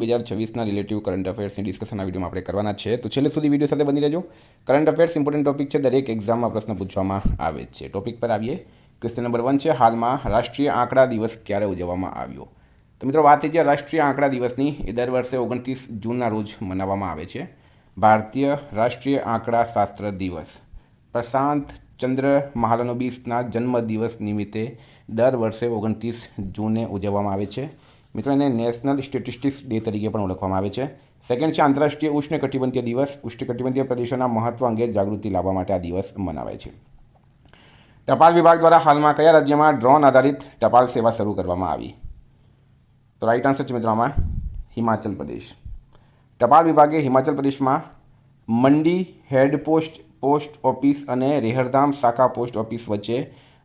जून 2026 relative current affairs की discussion आ video में આપણે કરવાના છે। તો છેલ્લે સુધી વિડીયો સાથે બની રહેજો। કરંટ અફેર્સ ઇમ્પોર્ટન્ટ ટોપિક છે, દરેક એક્ઝામમાં પ્રશ્ન પૂછવામાં આવે છે। ટોપિક પર આવીએ। ક્વેશ્ચન નંબર 1 છે, હાલમાં રાષ્ટ્રીય આંકડા દિવસ ક્યારે ઉજવવામાં આવ્યો? તો મિત્રો વાત થઈ છે રાષ્ટ્રીય આંકડા દિવસની। એ દર વર્ષે 29 જૂનના રોજ મનાવવામાં આવે છે। ભારતીય રાષ્ટ્રીય આંકડા શાસ્ત્ર દિવસ પ્રશાંત ચંદ્ર મહાલનોબિસના જન્મદિવસ નિમિત્તે દર વર્ષે 29 જૂને ઉજવવામાં આવે છે। મિત્રો એને નેશનલ સ્ટેટિસ્ટિક્સ ડે તરીકે પણ ઓળખવામાં આવે છે। સેકન્ડ છે આંતરરાષ્ટ્રીય ઉષ્ણકટિબંધીય દિવસ। ઉષ્ણકટિબંધીય પ્રદેશોના મહત્વ અંગે જાગૃતિ લાવવા માટે આ દિવસ મનાવાય છે। ટપાલ વિભાગ દ્વારા હાલમાં કયા રાજ્યમાં ડ્રોન આધારિત ટપાલ સેવા શરૂ કરવામાં આવી? તો રાઈટ આન્સર છે મિત્રો આમાં હિમાચલ પ્રદેશ। ટપાલ વિભાગે હિમાચલ પ્રદેશમાં મંડી હેડ પોસ્ટ ઓફિસ અને રેહરધામ શાખા પોસ્ટ ઓફિસ વચ્ચે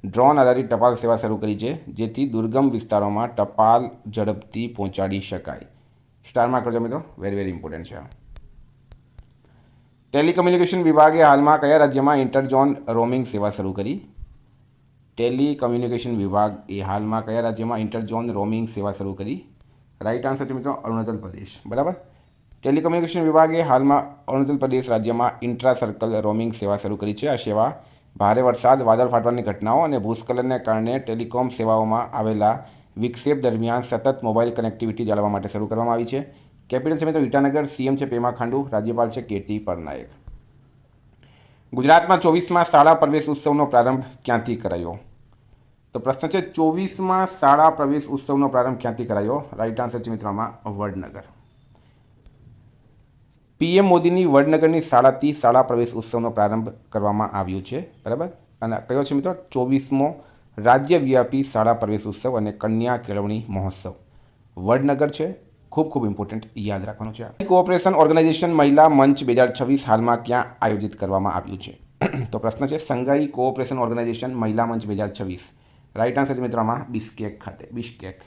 ડ્રોન આધારિત ટપાલ સેવા શરૂ કરી છે, જેથી દુર્ગમ વિસ્તારોમાં ટપાલ ઝડપથી પહોંચાડી શકાય। સ્ટારમાં કરજો મિત્રો, વેરી ઇમ્પોર્ટન્ટ છે। ટેલિકમ્યુનિકેશન વિભાગે હાલમાં કયા રાજ્યમાં ઇન્ટરઝોન રોમિંગ સેવા શરૂ કરી? ટેલિકમ્યુનિકેશન વિભાગ એ હાલમાં કયા રાજ્યમાં ઇન્ટરઝોન રોમિંગ સેવા શરૂ કરી? રાઈટ આન્સર છે મિત્રો અરુણાચલ પ્રદેશ। બરાબર, ટેલિકમ્યુનિકેશન વિભાગે હાલમાં અરુણાચલ પ્રદેશ રાજ્યમાં ઇન્ટ્રા સર્કલ રોમિંગ સેવા શરૂ કરી છે। આ સેવા ભારે વરસાદ, વાદળ ફાટવાની ઘટનાઓ અને ભૂસ્ખલનને કારણે ટેલિકોમ સેવાઓમાં આવેલા વિક્ષેપ દરમિયાન સતત મોબાઈલ કનેક્ટિવિટી જાળવવા માટે શરૂ કરવામાં આવી છે। કેપિટલ છે મિત્રો ઈટાનગર, સીએમ છે પેમા ખાંડુ, રાજ્યપાલ છે કેટી પરનાયક। ગુજરાતમાં 24મા શાળા પ્રવેશ ઉત્સવનો પ્રારંભ ક્યાંથી કરાયો? તો પ્રશ્ન છે 24મા શાળા પ્રવેશ ઉત્સવનો પ્રારંભ ક્યાંથી કરાયો? રાઈટ આન્સર છે મિત્રો આમાં વડનગર। પીએમ મોદીની વડનગરની શાળાથી શાળા પ્રવેશ ઉત્સવનો પ્રારંભ કરવામાં આવ્યો છે। બરાબર, અને કયો છે મિત્રો 24મો રાજ્યવ્યાપી શાળા પ્રવેશ ઉત્સવ અને કન્યા કેળવણી મહોત્સવ વડનગર છે। ખૂબ ઇમ્પોર્ટન્ટ યાદ રાખવાનું છે। કોઓપરેશન ઓર્ગેનાઇઝેશન મહિલા મંચ 2026 હાલમાં ક્યાં આયોજિત કરવામાં આવ્યું છે? તો પ્રશ્ન છે સંઘાઈ કોઓપરેશન ઓર્ગેનાઇઝેશન મહિલા મંચ 2026, રાઈટ આન્સર છે મિત્રો આમાં બિશ્કેક ખાતે। બિશ્કેક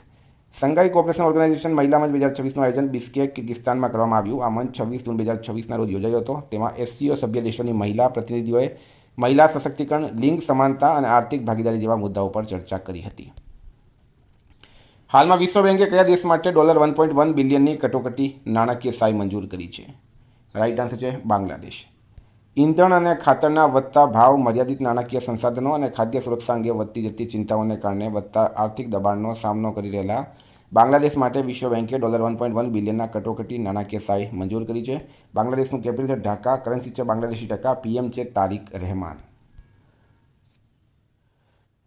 સંઘાઈ કોઓપરેશન ઓર્ગેનાઇઝેશન મહિલા મંચ 2026નું આયોજન બિશ્કેક કિર્ગિસ્તાનમાં કરવામાં આવ્યું। આ મંચ 26 જૂન 2026ના રોજ યોજાયો હતો। તેમાં એસસીઓ સભ્ય દેશોની મહિલા પ્રતિનિધિઓએ મહિલા સશક્તિકરણ, લિંગ સમાનતા અને આર્થિક ભાગીદારી જેવા મુદ્દાઓ પર ચર્ચા કરી હતી। હાલમાં વિશ્વ બેંકે કયા દેશ માટે $1.1 બિલિયનની કટોકટી નાણાકીય સહાય મંજૂર કરી છે? રાઈટ આન્સર છે બાંગ્લાદેશ। ઈંધણ અને ખાતરના વધતા ભાવ, મર્યાદિત નાણાકીય સંસાધનો અને ખાદ્ય સુરક્ષા અંગે વધતી જતી ચિંતાઓને કારણે વધતા આર્થિક દબાણનો સામનો કરી રહેલા બાંગ્લાદેશ માટે વિશ્વ બેંકે $1.1 બિલિયનના કટોકટી નાણાકીય સહાય મંજૂર કરી છે। બાંગ્લાદેશનું કેપિટલ છે ઢાકા, કરન્સી છે બાંગ્લાદેશી ટકા, પીએમ છે તારિક રહેમાન।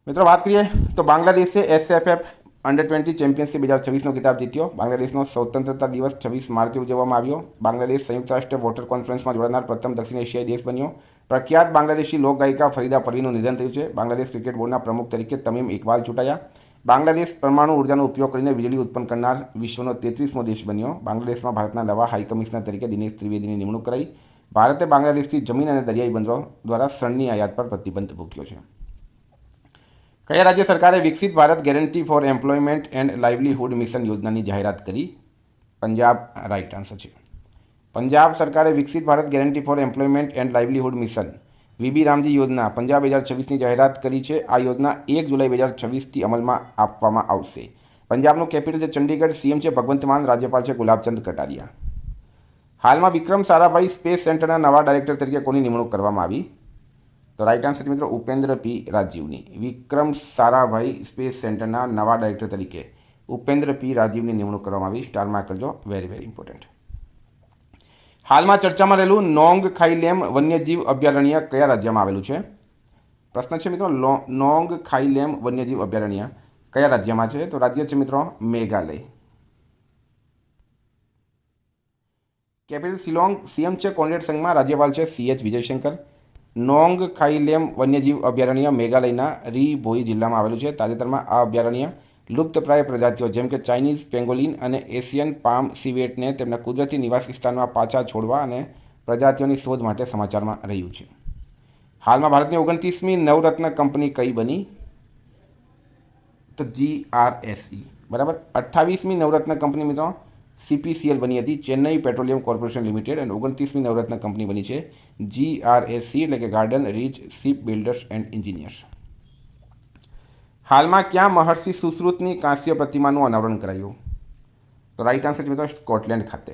મિત્રો વાત કરીએ તો બાંગ્લાદેશે એસએફએફ અંડર-20 ચેમ્પિયનશિપ 2026નો ખિતાબ જીત્યો। બાંગ્લાદેશનો સ્વતંત્રતા દિવસ 26 માર્ચે ઉજવવામાં આવ્યો। બાંગ્લાદેશ સંયુક્ત રાષ્ટ્ર વોટર કોન્ફરન્સમાં જોડાનાર પ્રથમ દક્ષિણ એશિયાઈ દેશ બન્યો। પ્રખ્યાત બાંગ્લાદેશી લોકગાયિકા ફરીદા પરવીનનું નિધન થયું છે। બાંગ્લાદેશ ક્રિકેટ બોર્ડના પ્રમુખ તરીકે તમીમ ઇકબાલ ચૂંટાયા। બાંગ્લાદેશ પરમાણુ ઉર્જાનો ઉપયોગ કરીને વીજળી ઉત્પન્ન કરનાર વિશ્વનો 33મો દેશ બન્યો। બાંગ્લાદેશમાં ભારતના નવા હાઈ કમિશનર તરીકે દિનેશ ત્રિવેદીની નિમણૂક કરાઈ। ભારતે બાંગ્લાદેશથી જમીન અને દરિયાઈ બંદરો દ્વારા શણની આયાત પર પ્રતિબંધ મૂક્યો છે। કયા રાજ્ય સરકારે Viksit Bharat guarantee for employment and livelihood mission યોજનાની જાહેરાત કરી? પંજાબ રાઈટ આન્સર છે। પંજાબ સરકારે Viksit Bharat guarantee for employment and livelihood mission VB Ramji યોજના પંજાબ 2026ની જાહેરાત કરી છે। આ યોજના 1 જુલાઈ 2026થી અમલમાં આપવામાં આવશે। પંજાબનું કેપિટલ છે ચંડીગઢ, સીએમ છે ભગવંત માન, રાજ્યપાલ છે ગુલાબચંદ કટારિયા। હાલમાં વિક્રમ સારાભાઈ સ્પેસ સેન્ટરના નવા ડાયરેક્ટર તરીકે કોની નિમણૂક કરવામાં આવી? તો રાઈટ આન્સર મિત્રો ઉપેન્દ્ર પી રાજીવની। વિક્રમ સારાભાઈ સ્પેસ સેન્ટરના નવા ડાયરેક્ટર તરીકે ઉપેન્દ્ર પી રાજીવની નિમણૂક કરવામાં આવી। સ્ટારમાં કરજો, વેરી ઇમ્પોર્ટન્ટ। હાલમાં ચર્ચામાં રહેલું નોંગ ખાઈલેમ વન્યજીવ અભયારણ્ય કયા રાજ્યમાં આવેલું છે? પ્રશ્ન છે મિત્રો નોંગ ખાઈલેમ વન્યજીવ અભયારણ્ય કયા રાજ્યમાં છે? તો રાજ્ય છે મિત્રો મેઘાલય। કેપિટલ શિલોંગ, સીએમ છે કોનરેડ સંગમા, રાજ્યપાલ છે CH વિજયશંકર। નોંગ ખાઈલેમ વન્યજીવ અભયારણ્ય મેઘાલયના રી ભોઈ જિલ્લામાં આવેલું છે। તાજેતરમાં આ અભયારણ્ય લુપ્તપ્રાય પ્રજાતિઓ જેમ કે ચાઇનીઝ પેંગોલિન અને એશિયન પામ સિવેટને તેમના કુદરતી નિવાસ વિસ્તારમાં પાછા છોડવા અને પ્રજાતિઓની શોધ માટે સમાચારમાં રહ્યું છે। હાલમાં ભારતની 29મી નવરત્ન કંપની કઈ બની? તો GRSE। બરાબર, 28મી નવરત્ન કંપની મિત્રો CPCL બની હતી, ચેન્નઈ પેટ્રોલિયમ કોર્પોરેશન લિમિટેડ, અને 29મી નવરત્ન કંપની બની છે GRSE એટલે કે Garden Reach Shipbuilders and Engineers. હાલમાં ક્યાં મહર્ષિ સુશ્રુતની કાંસ્ય પ્રતિમાનું અનાવરણ કરાયું? તો રાઈટ આન્સર છે મિત્રો સ્કોટલેન્ડ ખાતે.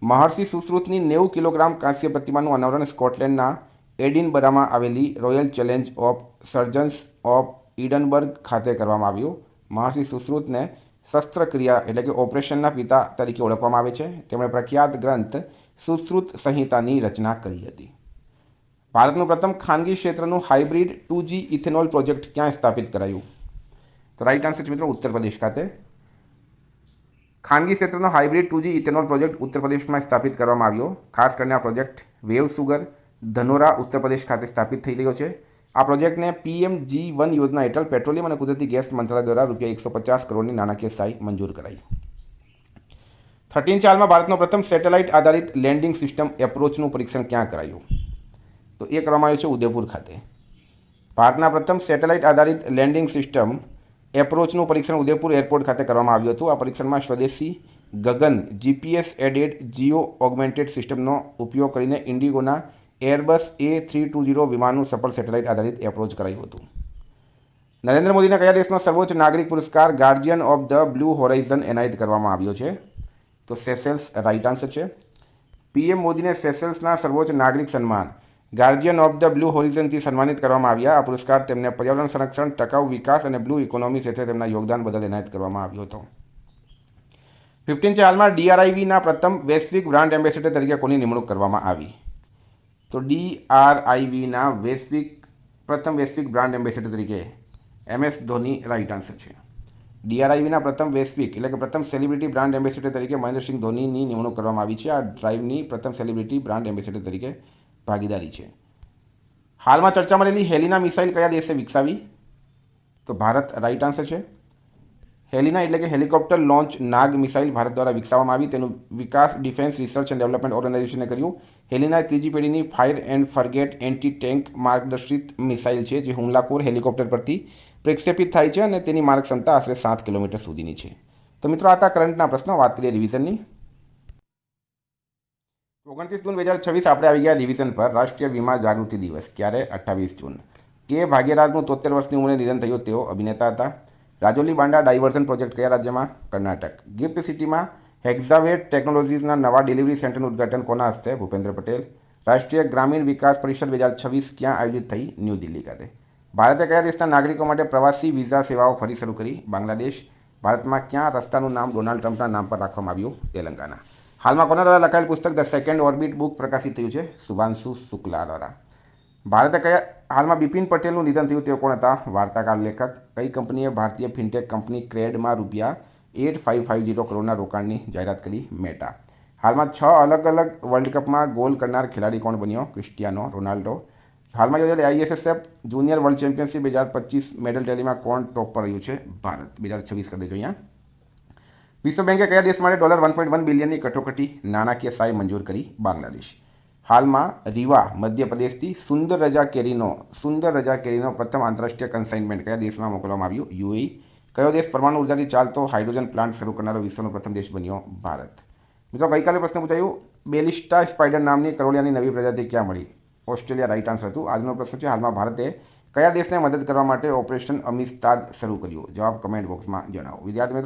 મહર્ષિ સુશ્રુતની 90 કિલોગ્રામ કાંસ્ય પ્રતિમાનું અનાવરણ સ્કોટલેન્ડના એડિનબરામાં આવેલી royal college of surgeons of Edinburgh ખાતે કરવામાં આવ્યું. મહર્ષિ સુશ્રુતને શસ્ત્રક્રિયા એટલે કે ઓપરેશનના પિતા તરીકે ઓળખવામાં આવે છે. તેમણે પ્રખ્યાત ગ્રંથ સુશ્રુત સંહિતાની રચના કરી હતી. ભારતનું પ્રથમ ખાનગી ક્ષેત્રનું હાઇબ્રિડ 2G ઇથેનોલ પ્રોજેક્ટ ક્યાં સ્થાપિત કરાયું? તો રાઈટ આન્સર છે મિત્રો ઉત્તર પ્રદેશ ખાતે. ખાનગી ક્ષેત્રનો હાઇબ્રિડ 2G ઇથેનોલ પ્રોજેક્ટ ઉત્તર પ્રદેશમાં સ્થાપિત કરવામાં આવ્યો. ખાસ કરીને આ project wave sugar Dhanora Uttar Pradesh ખાતે સ્થાપિત થઈ રહ્યો છે. આ પ્રોજેક્ટને PMG1 યોજના હેઠળ પેટ્રોલિયમ અને કુદરતી ગેસ મંત્રાલય દ્વારા ₹150 કરોડની નાણાકીય સહાય મંજૂર કરાઈ. 13 હાલમાં ભારતનો પ્રથમ સેટેલાઇટ આધારિત લેન્ડિંગ સિસ્ટમ એપ્રોચનું પરીક્ષણ ક્યાં કરાયું? તો એ કરવામાં આવ્યું છે ઉદયપુર ખાતે. ભારતના પ્રથમ સેટેલાઇટ આધારિત લેન્ડિંગ સિસ્ટમ એપ્રોચનું પરીક્ષણ ઉદયપુર એરપોર્ટ ખાતે કરવામાં આવ્યું હતું. આ પરીક્ષણમાં સ્વદેશી ગગન GPS એડેડ જીઓ ઓગમેન્ટેડ સિસ્ટમનો ઉપયોગ કરીને ઇન્ડિગોના એરબસ A320 વિમાનનું સફળ સેટેલાઇટ આધારિત એપ્રોચ કરાયું હતું. નરેન્દ્ર મોદીને કયા દેશનો સર્વોચ્ચ નાગરિક પુરસ્કાર Guardian of the blue Horizon એનાયત કરવામાં આવ્યો છે? તો સેશેલ્સ રાઇટ આન્સર છે. PM મોદીને સેશેલ્સના સર્વોચ્ચ નાગરિક સન્માન ગાર્ડિયન ઓફ ધ બ્લુ હોરિઝનથી સન્માનિત કરવામાં આવ્યા. આ પુરસ્કાર તેમને પર્યાવરણ સંરક્ષણ, ટકાઉ વિકાસ અને બ્લુ ઇકોનોમી ક્ષેત્રે તેમના યોગદાન બદલ એનાયત કરવામાં આવ્યો હતો. 15 હાલમાં DRIVના પ્રથમ વૈશ્વિક બ્રાન્ડ એમ્બેસેડર તરીકે કોની નિમણૂક કરવામાં આવી? તો DRIVના પ્રથમ વૈશ્વિક બ્રાન્ડ એમ્બેસેડર તરીકે MS ધોની રાઇટ આન્સર છે. DRIVના પ્રથમ વૈશ્વિક એટલે કે પ્રથમ સેલિબ્રિટી બ્રાન્ડ એમ્બેસેડર તરીકે મહેન્દ્રસિંહ ધોનીની નિમણૂક કરવામાં આવી છે. આ ડ્રાઇવની પ્રથમ સેલિબ્રિટી બ્રાન્ડ એમ્બેસેડર તરીકે ભાગીદારી છે. હાલમાં ચર્ચામાં રહેલી હેલિના મિસાઇલ કયા દેશે વિકસાવી? તો ભારત રાઇટ આન્સર છે. હેલિના એટલે કે helicopter launch Nag missile Bharat દ્વારા વિકસાવવામાં આવી. તેનું વિકાસ ડિફેન્સ રિસર્ચ એન્ડ ડેવલપમેન્ટ ઓર્ગેનાઇઝેશને કર્યું. હેલિના ત્રીજી પેઢીની fire and forget anti tank માર્ગદર્શિત મિસાઇલ છે જે હુમલાખોર હેલિકોપ્ટર પરથી પ્રક્ષેપિત થાય છે અને તેની માર્ગ ક્ષમતા આશરે 7 કિલોમીટર સુધીની છે. તો મિત્રો આ હતા કરંટના પ્રશ્નો. વાત કરીએ રિવિઝનની. 29 જૂન 2026 આપણે આવી ગયા રિવિઝન પર. રાષ્ટ્રીય વીમા જાગૃતિ દિવસ ક્યારે? 28 જૂન. કે ભાગ્યરાજનું 73 વર્ષની ઉંમરે નિધન થયું. તેઓ અભિનેતા હતા. રાજોલી બાંડા ડાયવર્ઝન પ્રોજેક્ટ કયા રાજ્યમાં? કર્ણાટક. ગિફ્ટ સિટીમાં હેક્ઝાવેટ ટેકનોલોજીસના નવા ડિલિવરી સેન્ટરનું ઉદ્ઘાટન કોના હસ્તે? ભૂપેન્દ્ર પટેલ. રાષ્ટ્રીય ગ્રામીણ વિકાસ પરિષદ 2026 ક્યાં આયોજિત થઈ? ન્યૂ દિલ્હી ખાતે. ભારતે કયા દેશના નાગરિકો માટે પ્રવાસી વિઝા સેવાઓ ફરી શરૂ કરી? બાંગ્લાદેશ. ભારતમાં ક્યાં રસ્તાનું નામ ડોનાલ્ડ ટ્રમ્પના નામ પર રાખવામાં આવ્યું? તેલંગાના. હાલમાં કોના દ્વારા લખાયેલ પુસ્તક ધ સેકન્ડ ઓર્બિટ બુક પ્રકાશિત થયું છે? શુભાંશુ શુક્લા દ્વારા. ભારતે હાલમાં બિપિન પટેલનું નિધન થયું. તેઓ કોણ હતા? વાર્તાકાર લેખક. કઈ કંપનીએ ભારતીય ફિનટેક કંપની ક્રેડમાં ₹8550 કરોડના રોકાણની જાહેરાત કરી? મેટા. હાલમાં 6 અલગ અલગ વર્લ્ડ કપમાં ગોલ કરનાર ખેલાડી કોણ બન્યો? Cristiano Ronaldo. હાલમાં યોજાયેલી ISSF junior world championship 2025 medal ટેલીમાં કોણ ટોપ પર રહ્યું છે? ભારત. 2026 કરી દેજો અહીંયા. વિશ્વ બેંકે કયા દેશ માટે $1.1 બિલિયનની કટોકટી નાણાકીય સહાય મંજૂર કરી? બાંગ્લાદેશ. હાલમાં રીવા મધ્યપ્રદેશથી સુંદર રજા કેરીનો પ્રથમ આંતરરાષ્ટ્રીય કન્સાઇનમેન્ટ કયા દેશમાં મોકલવામાં આવ્યું? UAE. કયો દેશ પરમાણુ ઉર્જાથી ચાલતો હાઇડ્રોજન પ્લાન્ટ શરૂ કરનારો વિશ્વનો પ્રથમ દેશ બન્યો? ભારત. મિત્રો ગઈકાલે પ્રશ્ન પૂછાયું બેલિસ્ટા સ્પાઇડર નામની કરોળિયાની નવી પ્રજાતિ ક્યાં મળી? ઓસ્ટ્રેલિયા રાઇટ આન્સર હતું. આજનો પ્રશ્ન છે હાલમાં ભારતે કયા દેશને મદદ કરવા માટે ઓપરેશન અમિસ્તાદ શરૂ કર્યું? જવાબ કમેન્ટ બોક્સમાં જણાવો. વિદ્યાર્થી મિત્રો